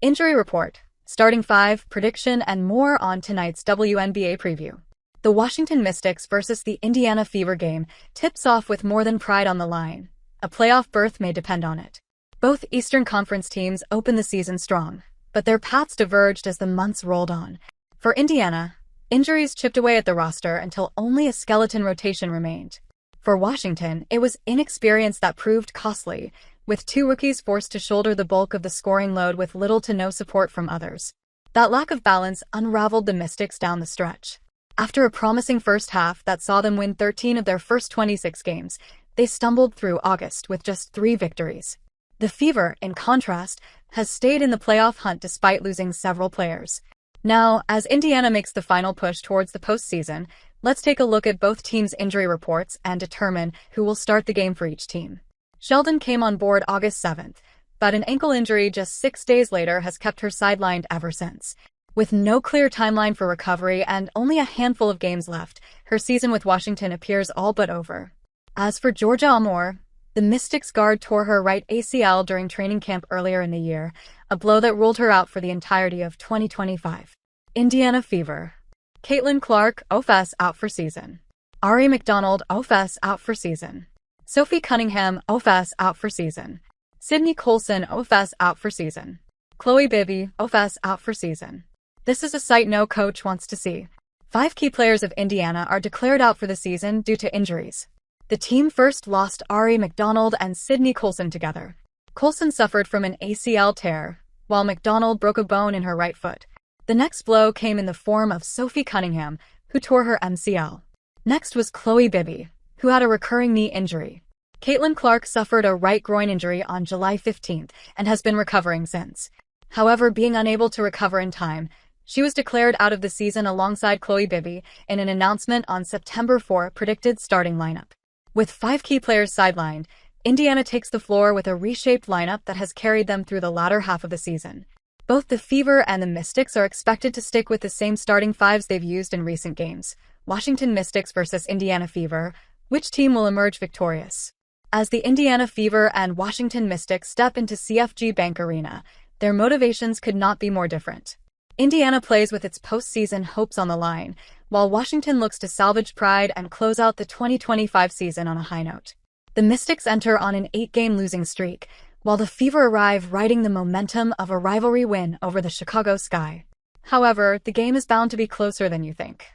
Injury report, starting five, prediction, and more on tonight's WNBA preview. The Washington Mystics versus the Indiana Fever game tips off with more than pride on the line. A playoff berth may depend on it. Both Eastern Conference teams opened the season strong, but their paths diverged as the months rolled on. For Indiana, injuries chipped away at the roster until only a skeleton rotation remained. For Washington, it was inexperience that proved costly, with two rookies forced to shoulder the bulk of the scoring load with little to no support from others. That lack of balance unraveled the Mystics down the stretch. After a promising first half that saw them win 13 of their first 26 games, they stumbled through August with just 3 victories. The Fever, in contrast, has stayed in the playoff hunt despite losing several players. Now, as Indiana makes the final push towards the postseason, let's take a look at both teams' injury reports and determine who will start the game for each team. Sheldon came on board August 7th, but an ankle injury just 6 days later has kept her sidelined ever since. With no clear timeline for recovery and only a handful of games left, her season with Washington appears all but over. As for Georgia Amoore, the Mystics guard tore her right ACL during training camp earlier in the year, a blow that ruled her out for the entirety of 2025. Indiana Fever. Caitlin Clark, OFS, out for season. Ari McDonald, OFS, out for season. Sophie Cunningham, OFS, out for season. Sydney Colson, OFS, out for season. Chloe Bibby, OFS, out for season. This is a sight no coach wants to see. 5 key players of Indiana are declared out for the season due to injuries. The team first lost Ari McDonald and Sydney Colson together. Colson suffered from an ACL tear, while McDonald broke a bone in her right foot. The next blow came in the form of Sophie Cunningham, who tore her MCL. Next was Chloe Bibby, who had a recurring knee injury. Caitlin Clark suffered a right groin injury on July 15th and has been recovering since. However, being unable to recover in time, she was declared out of the season alongside Chloe Bibby in an announcement on September 4 predicted starting lineup. With 5 key players sidelined, Indiana takes the floor with a reshaped lineup that has carried them through the latter half of the season. Both the Fever and the Mystics are expected to stick with the same starting fives they've used in recent games. Washington Mystics versus Indiana Fever. Which team will emerge victorious? As the Indiana Fever and Washington Mystics step into CFG Bank Arena, their motivations could not be more different. Indiana plays with its postseason hopes on the line, while Washington looks to salvage pride and close out the 2025 season on a high note. The Mystics enter on an 8-game losing streak, while the Fever arrive riding the momentum of a rivalry win over the Chicago Sky. However, the game is bound to be closer than you think.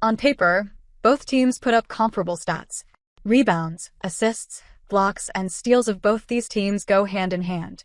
On paper, both teams put up comparable stats. Rebounds, assists, blocks, and steals of both these teams go hand in hand.